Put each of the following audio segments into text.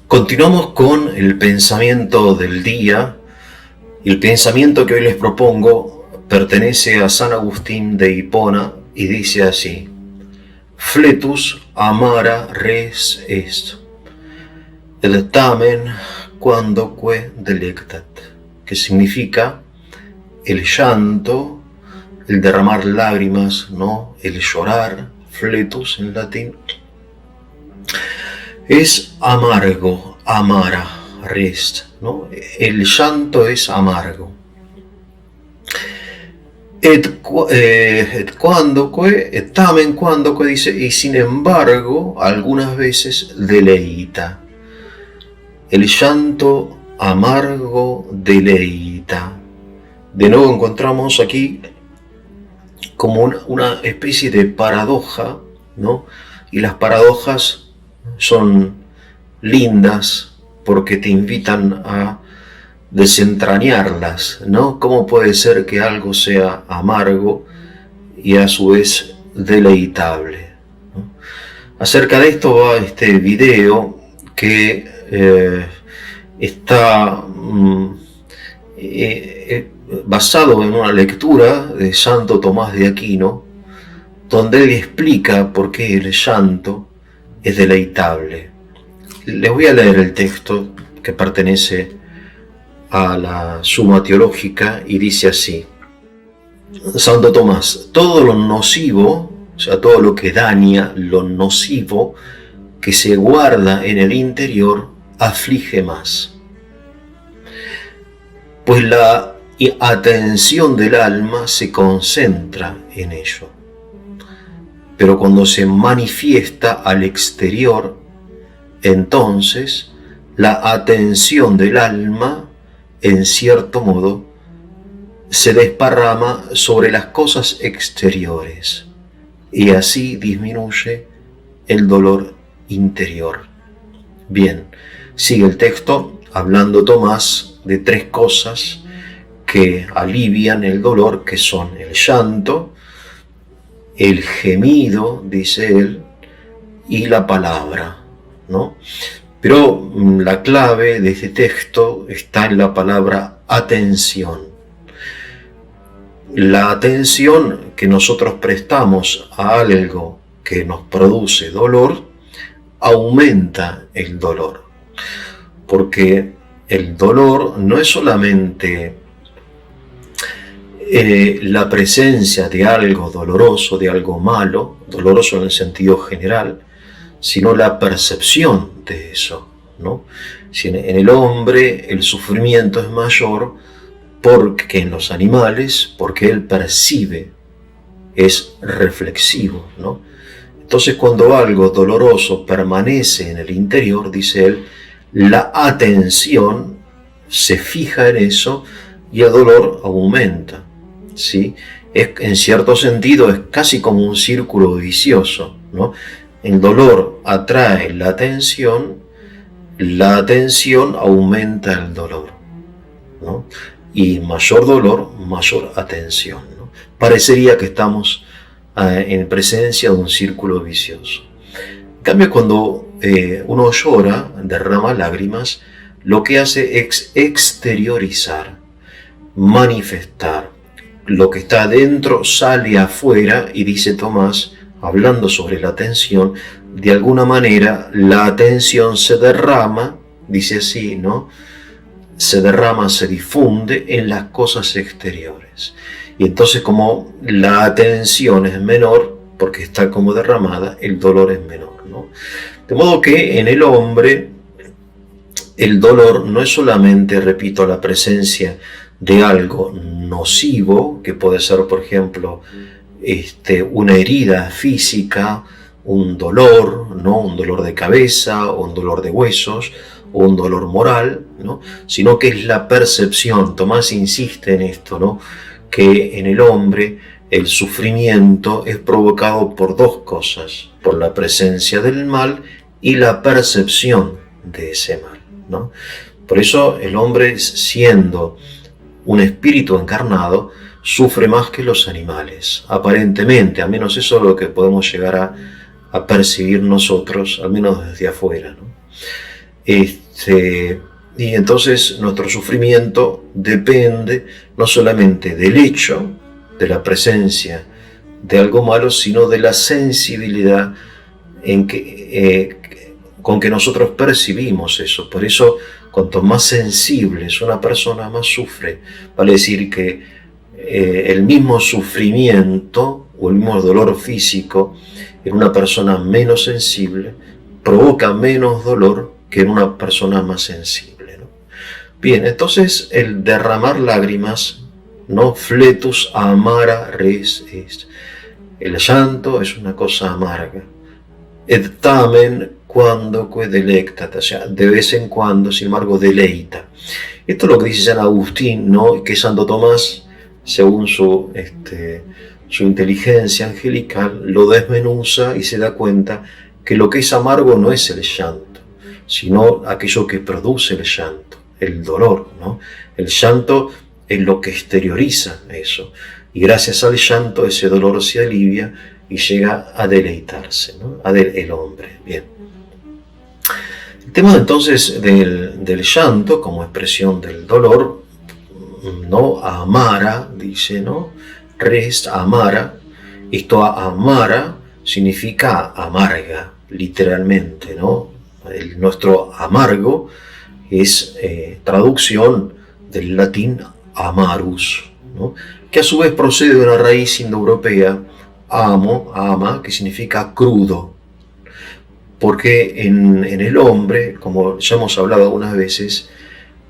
Continuamos con el pensamiento del día. El pensamiento que hoy les propongo pertenece a San Agustín de Hipona y dice así: Fletus amara res est, et tamen quandoque delectat, que significa el llanto, el derramar lágrimas, ¿no? El llorar, fletus en latín, es amargo, amara, rest, ¿no? El llanto es amargo. Et tamen quandoque dice, y sin embargo, algunas veces deleita. El llanto amargo deleita. De nuevo encontramos aquí como una especie de paradoja, ¿no? Y las paradojas son lindas porque te invitan a desentrañarlas, ¿no? ¿Cómo puede ser que algo sea amargo y a su vez deleitable, ¿no? Acerca de esto va este video que está basado en una lectura de Santo Tomás de Aquino, donde él explica por qué el llanto es deleitable. Les voy a leer el texto que pertenece a la Suma Teológica y dice así: Santo Tomás, todo lo nocivo, o sea, todo lo que daña, lo nocivo que se guarda en el interior, aflige más. Pues la atención del alma se concentra en ello. Pero cuando se manifiesta al exterior, entonces la atención del alma, en cierto modo, se desparrama sobre las cosas exteriores y así disminuye el dolor interior. Bien, sigue el texto hablando Tomás de tres cosas que alivian el dolor, que son el llanto, el gemido, dice él, y la palabra, ¿no? Pero la clave de este texto está en la palabra atención. La atención que nosotros prestamos a algo que nos produce dolor aumenta el dolor, porque el dolor no es solamente la presencia de algo doloroso, de algo malo, doloroso en el sentido general, sino la percepción de eso, ¿no? Si en el hombre el sufrimiento es mayor porque en los animales, porque él percibe, es reflexivo, ¿no? Entonces, cuando algo doloroso permanece en el interior, dice él, la atención se fija en eso y el dolor aumenta, ¿sí? En cierto sentido es casi como un círculo vicioso, ¿no? El dolor atrae la atención aumenta el dolor, ¿no? Y mayor dolor, mayor atención, ¿no? Parecería que estamos en presencia de un círculo vicioso. En cambio, cuando uno llora, derrama lágrimas, lo que hace es exteriorizar, manifestar. Lo que está adentro sale afuera y dice Tomás, hablando sobre la atención, de alguna manera la atención se derrama, dice así, ¿no? Se derrama, se difunde en las cosas exteriores. Y entonces, como la atención es menor, porque está como derramada, el dolor es menor, ¿no? De modo que en el hombre el dolor no es solamente, repito, la presencia de algo nocivo, que puede ser, por ejemplo, una herida física, un dolor, ¿no? Un dolor de cabeza, o un dolor de huesos, o un dolor moral, ¿no? Sino que es la percepción. Tomás insiste en esto, ¿no? Que en el hombre el sufrimiento es provocado por dos cosas: por la presencia del mal y la percepción de ese mal, ¿no? Por eso el hombre, siendo un espíritu encarnado, sufre más que los animales, aparentemente, al menos eso es lo que podemos llegar a percibir nosotros, al menos desde afuera, ¿no? Y entonces nuestro sufrimiento depende no solamente del hecho, de la presencia de algo malo, sino de la sensibilidad con que nosotros percibimos eso. Por eso, cuanto más sensible es una persona, más sufre. Vale decir que el mismo sufrimiento o el mismo dolor físico en una persona menos sensible provoca menos dolor que en una persona más sensible, ¿no? Bien, entonces el derramar lágrimas, ¿no? Fletus amara res est. El llanto es una cosa amarga. Et tamen quandoque delectat, o sea, de vez en cuando, sin embargo, deleita. Esto es lo que dice San Agustín, ¿no? Que Santo Tomás, según su inteligencia angelical, lo desmenuza y se da cuenta que lo que es amargo no es el llanto, sino aquello que produce el llanto, el dolor, ¿no? El llanto es lo que exterioriza eso, y gracias al llanto ese dolor se alivia y llega a deleitarse, ¿no? El hombre. Bien. El tema entonces del llanto como expresión del dolor, ¿no? Amara, dice, ¿no? Res, amara. Esto amara significa amarga, literalmente, ¿no? Nuestro amargo es traducción del latín amarus, ¿no? Que a su vez procede de una raíz indoeuropea, ama, que significa crudo, porque en el hombre, como ya hemos hablado algunas veces,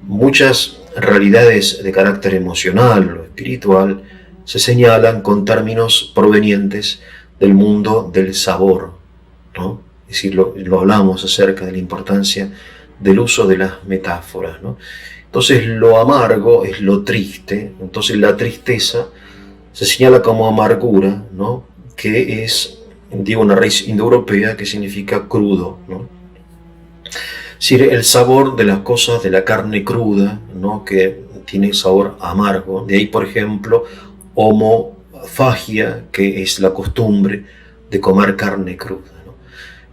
muchas realidades de carácter emocional o espiritual se señalan con términos provenientes del mundo del sabor, ¿no? Es decir, lo hablamos acerca de la importancia del uso de las metáforas, ¿no? Entonces lo amargo es lo triste, entonces la tristeza se señala como amargura, ¿no? Que es, digo, una raíz indoeuropea que significa crudo, ¿no? Es decir, el sabor de las cosas de la carne cruda, ¿no? Que tiene sabor amargo. De ahí, por ejemplo, homofagia, que es la costumbre de comer carne cruda, ¿no?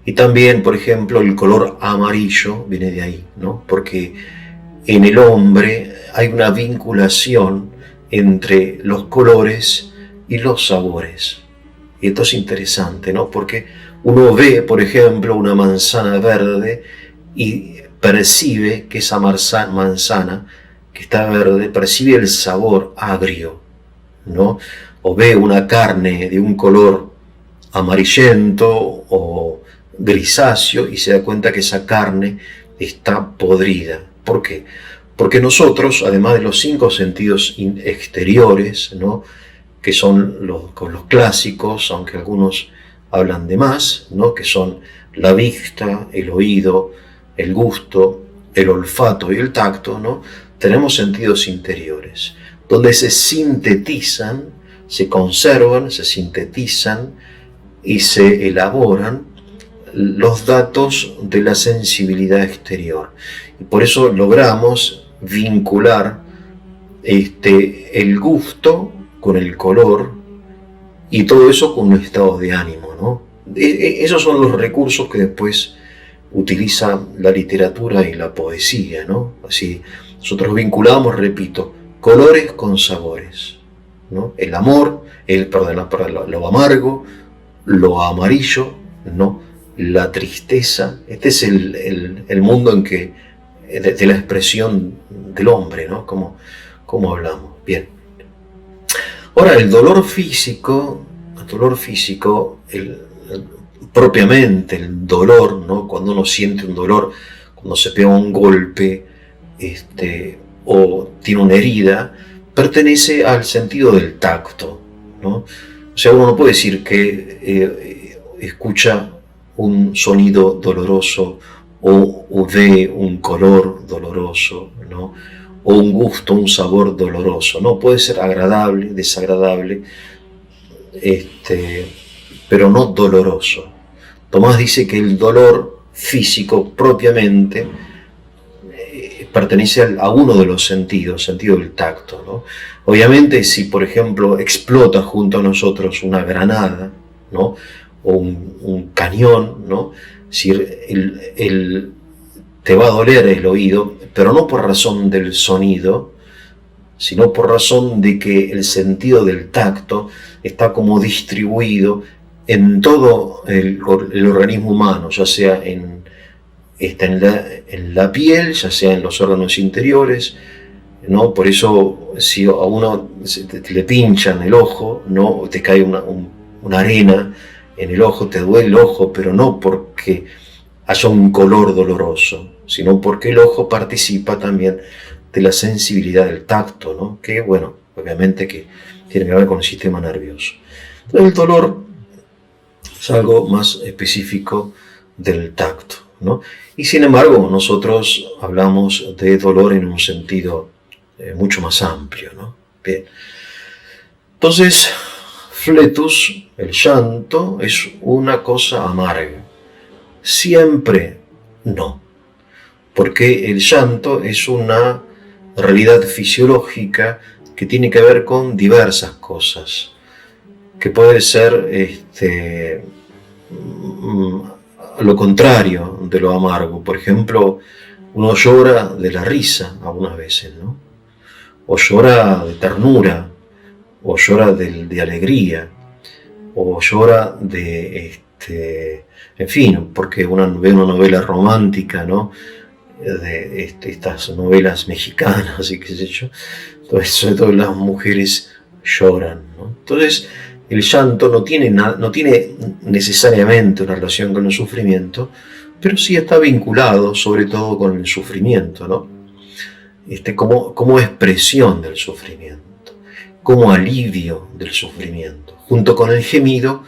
Y también, por ejemplo, el color amarillo viene de ahí, ¿no? Porque en el hombre hay una vinculación entre los colores y los sabores. Y esto es interesante, ¿no? Porque uno ve, por ejemplo, una manzana verde y percibe que esa manzana que está verde, percibe el sabor agrio, ¿no? O ve una carne de un color amarillento o grisáceo y se da cuenta que esa carne está podrida. ¿Por qué? Porque nosotros, además de los 5 sentidos exteriores, ¿no? Que son los clásicos, aunque algunos hablan de más, ¿no? Que son la vista, el oído, el gusto, el olfato y el tacto, ¿no? Tenemos sentidos interiores, donde se sintetizan, se conservan, se sintetizan y se elaboran los datos de la sensibilidad exterior. Y por eso logramos vincular el gusto con el color y todo eso con un estado de ánimo, ¿no? Esos son los recursos que después utiliza la literatura y la poesía, ¿no? Así nosotros vinculamos, repito, colores con sabores, ¿no? El amor, lo amargo, lo amarillo, ¿no? La tristeza. Este es el mundo en que de la expresión del hombre, ¿no? Como hablamos. Bien. Ahora, el dolor físico, propiamente el dolor, ¿no? Cuando uno siente un dolor, cuando se pega un golpe, o tiene una herida, pertenece al sentido del tacto, ¿no? O sea, uno no puede decir que escucha un sonido doloroso o ve un color doloroso, ¿no? O un gusto, un sabor doloroso, ¿no? Puede ser agradable, desagradable, pero no doloroso. Tomás dice que el dolor físico propiamente pertenece a uno de los sentidos, sentido del tacto, ¿no? Obviamente, si por ejemplo explota junto a nosotros una granada, ¿no? O un cañón, ¿no? Si te va a doler el oído, pero no por razón del sonido, sino por razón de que el sentido del tacto está como distribuido en todo el organismo humano, ya sea está en la piel, ya sea en los órganos interiores, ¿no? Por eso si a uno le pinchan el ojo, ¿no? Te cae una arena en el ojo, te duele el ojo, pero no porque haya un color doloroso, sino porque el ojo participa también de la sensibilidad del tacto, ¿no? Que, bueno, obviamente que tiene que ver con el sistema nervioso. Entonces, el dolor es algo más específico del tacto, ¿no? Y sin embargo, nosotros hablamos de dolor en un sentido mucho más amplio, ¿no? Bien. Entonces, fletus, el llanto, es una cosa amarga. Siempre no, porque el llanto es una realidad fisiológica que tiene que ver con diversas cosas, que puede ser lo contrario de lo amargo. Por ejemplo, uno llora de la risa algunas veces, ¿no? O llora de ternura, o llora de alegría, o llora en fin, porque uno ve una novela romántica, ¿no? De estas novelas mexicanas y qué sé yo. Entonces, sobre todo las mujeres lloran, ¿no? Entonces, el llanto no tiene necesariamente una relación con el sufrimiento, pero sí está vinculado sobre todo con el sufrimiento, ¿no? Como expresión del sufrimiento, como alivio del sufrimiento, junto con el gemido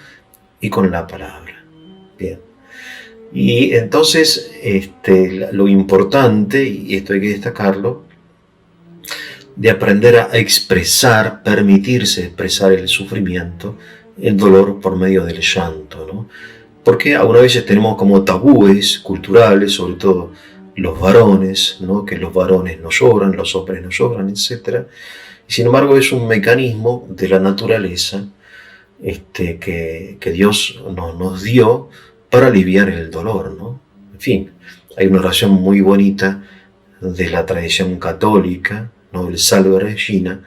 y con la palabra. Bien. Y entonces lo importante, y esto hay que destacarlo, de aprender a expresar, permitirse expresar el sufrimiento, el dolor por medio del llanto, ¿no? Porque algunas veces tenemos como tabúes culturales, sobre todo los varones, ¿no? Que los varones no lloran, los hombres no lloran, etc. Y sin embargo es un mecanismo de la naturaleza que Dios nos dio para aliviar el dolor, ¿no? En fin, hay una oración muy bonita de la tradición católica, ¿no? El Salve Regina,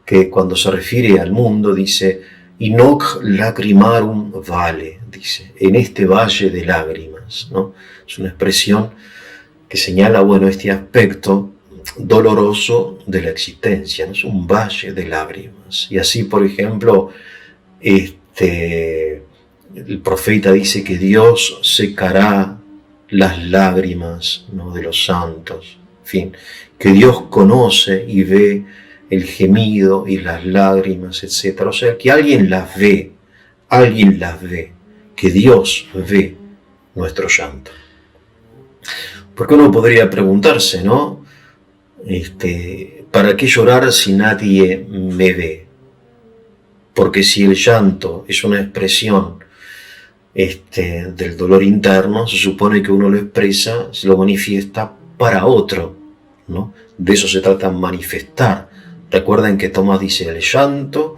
que cuando se refiere al mundo dice: "In hoc lacrimarum vale", dice, en este valle de lágrimas, ¿no? Es una expresión que señala, bueno, este aspecto doloroso de la existencia, ¿no? Es un valle de lágrimas. Y así, por ejemplo, el profeta dice que Dios secará las lágrimas, ¿no? De los santos. En fin, que Dios conoce y ve el gemido y las lágrimas, etc. O sea, que alguien las ve, que Dios ve nuestro llanto. Porque uno podría preguntarse, ¿no? ¿Para qué llorar si nadie me ve? Porque si el llanto es una expresión del dolor interno, se supone que uno lo expresa, se lo manifiesta para otro, ¿no? De eso se trata, manifestar. Recuerden que Tomás dice el llanto,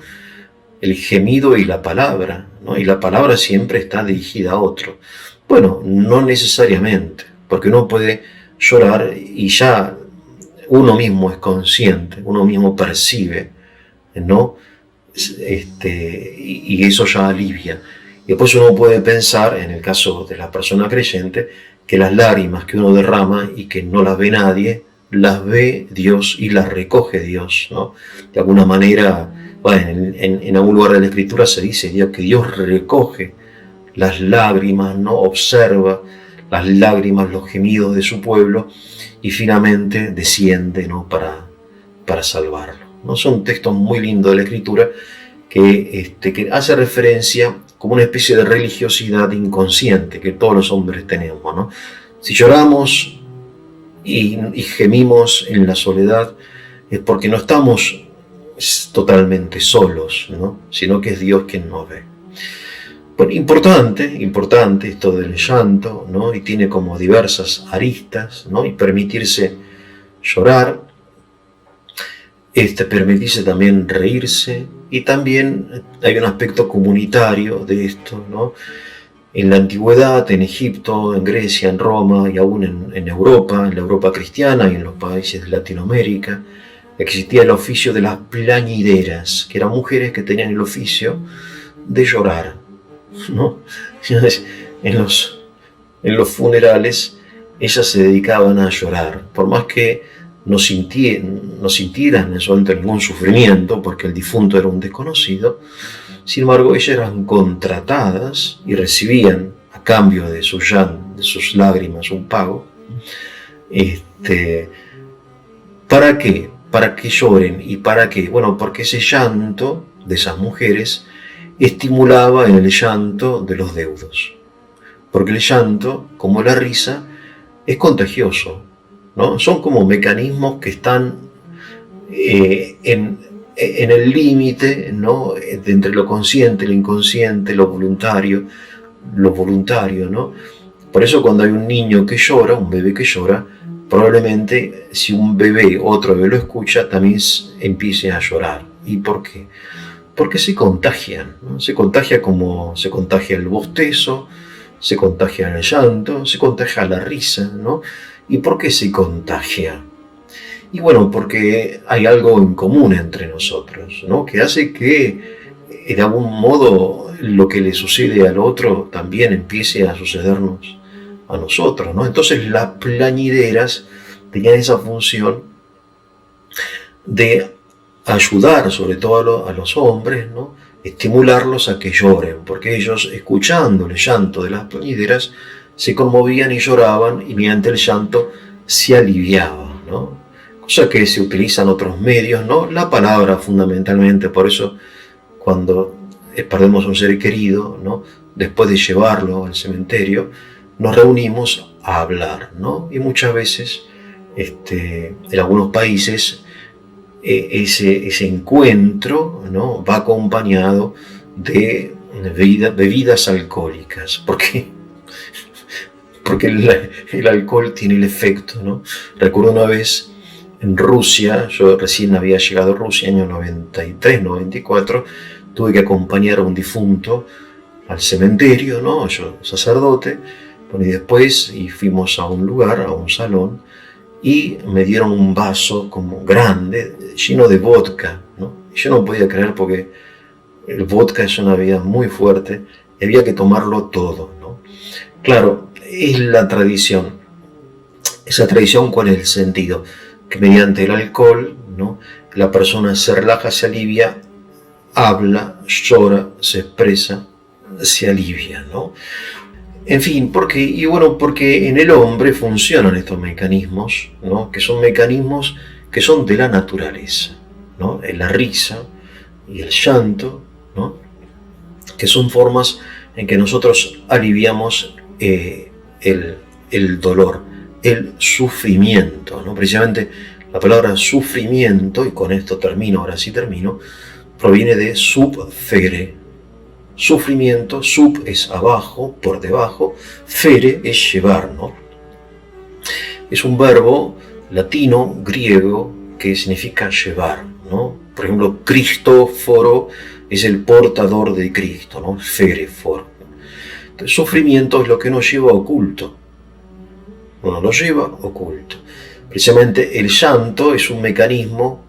el gemido y la palabra, ¿no? Y la palabra siempre está dirigida a otro. Bueno, no necesariamente, porque uno puede llorar y ya uno mismo es consciente, uno mismo percibe, ¿no? Y eso ya alivia. Y después uno puede pensar, en el caso de la persona creyente, que las lágrimas que uno derrama y que no las ve nadie, las ve Dios y las recoge Dios, ¿no? De alguna manera, bueno, en algún lugar de la Escritura se dice que Dios recoge las lágrimas, ¿no? Observa las lágrimas, los gemidos de su pueblo y finalmente desciende, ¿no? para salvarlo, ¿no? Son textos muy lindos de la Escritura que hace referencia como una especie de religiosidad inconsciente que todos los hombres tenemos, ¿no? Si lloramos y gemimos en la soledad es porque no estamos totalmente solos, ¿no? Sino que es Dios quien nos ve. Bueno, importante esto del llanto, ¿no? Y tiene como diversas aristas, ¿no? Y permitirse llorar, permitirse también reírse, y también hay un aspecto comunitario de esto, ¿no? En la antigüedad, en Egipto, en Grecia, en Roma y aún en Europa, en la Europa cristiana y en los países de Latinoamérica, existía el oficio de las plañideras, que eran mujeres que tenían el oficio de llorar, ¿no? En los funerales ellas se dedicaban a llorar, por más que no sintieran en ese momento ningún sufrimiento, porque el difunto era un desconocido. Sin embargo, ellas eran contratadas y recibían a cambio de sus lágrimas un pago. ¿Para qué? Para que lloren. ¿Y para qué? Bueno, porque ese llanto de esas mujeres estimulaba en el llanto de los deudos. Porque el llanto, como la risa, es contagioso, ¿no? Son como mecanismos que están en el límite, ¿no? Entre lo consciente, lo inconsciente, lo voluntario, ¿no? Por eso cuando hay un niño que llora, un bebé que llora, probablemente si otro bebé lo escucha, también empiece a llorar. ¿Y por qué? Porque se contagian, ¿no? Se contagia como se contagia el bostezo, se contagia el llanto, se contagia la risa, ¿no? ¿Y por qué se contagia? Y bueno, porque hay algo en común entre nosotros, ¿no? Que hace que de algún modo lo que le sucede al otro también empiece a sucedernos a nosotros, ¿no? Entonces las plañideras tenían esa función de ayudar sobre todo a los hombres, ¿no? Estimularlos a que lloren, porque ellos, escuchando el llanto de las plañideras, se conmovían y lloraban, y mediante el llanto se aliviaban, ¿no? Cosa que se utilizan otros medios, ¿no? La palabra fundamentalmente, por eso cuando perdemos un ser querido, ¿no? Después de llevarlo al cementerio, nos reunimos a hablar, ¿no? Y muchas veces, en algunos países, ese encuentro, ¿no? Va acompañado de bebidas alcohólicas, porque el alcohol tiene el efecto, ¿no? Recuerdo una vez en Rusia, yo recién había llegado a Rusia, año 93, 94, tuve que acompañar a un difunto al cementerio, ¿no? Yo, sacerdote, bueno, y después fuimos a un lugar, a un salón, y me dieron un vaso como grande, lleno de vodka, ¿no? Yo no podía creer porque el vodka es una bebida muy fuerte y había que tomarlo todo, ¿no? Claro, es la tradición. Esa tradición, ¿cuál es el sentido? Que mediante el alcohol, ¿no? La persona se relaja, se alivia, habla, llora, se expresa, se alivia, ¿no? En fin, porque en el hombre funcionan estos mecanismos, ¿no? Que son mecanismos que son de la naturaleza, ¿no? La risa y el llanto, ¿no? Que son formas en que nosotros aliviamos el dolor, el sufrimiento, ¿no? Precisamente la palabra sufrimiento, y con esto termino, ahora sí termino, proviene de subfere. Sufrimiento, sub es abajo, por debajo, fere es llevar, ¿no? Es un verbo latino, griego, que significa llevar, ¿no? Por ejemplo, Cristóforo es el portador de Cristo, ¿no? Fere, for. Entonces, sufrimiento es lo que nos lleva oculto. Uno lo lleva oculto. Precisamente el llanto es un mecanismo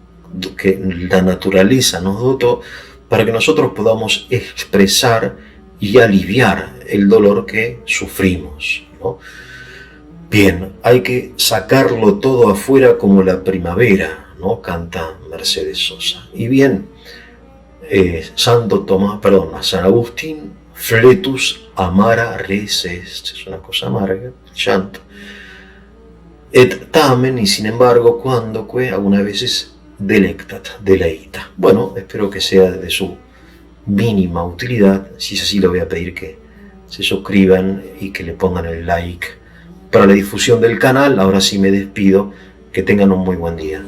que la naturaleza nos dotó para que nosotros podamos expresar y aliviar el dolor que sufrimos, ¿no? Bien, hay que sacarlo todo afuera como la primavera, ¿no? Canta Mercedes Sosa. Y bien, San Agustín, fletus amara res est, es una cosa amarga, llanto. Et tamen, y sin embargo, quandoque, algunas veces delectat, deleita. Bueno, espero que sea de su mínima utilidad. Si es así, le voy a pedir que se suscriban y que le pongan el like para la difusión del canal. Ahora sí me despido. Que tengan un muy buen día.